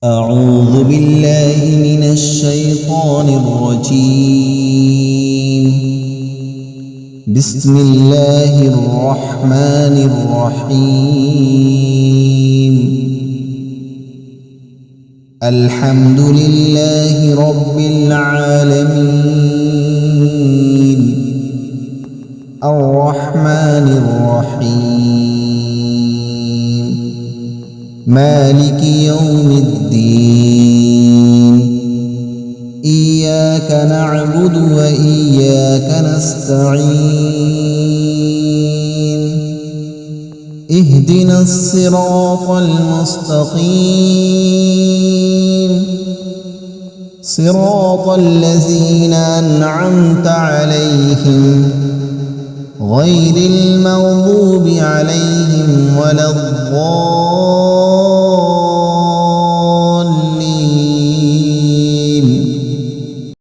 أعوذ بالله من الشيطان الرجيم. بسم الله الرحمن الرحيم. الحمد لله رب العالمين الرحمن الرحيم مالك يوم الدين. إياك نعبد وإياك نستعين. اهدنا الصراط المستقيم صراط الذين أنعمت عليهم غير المغضوب عليهم ولا الضالين.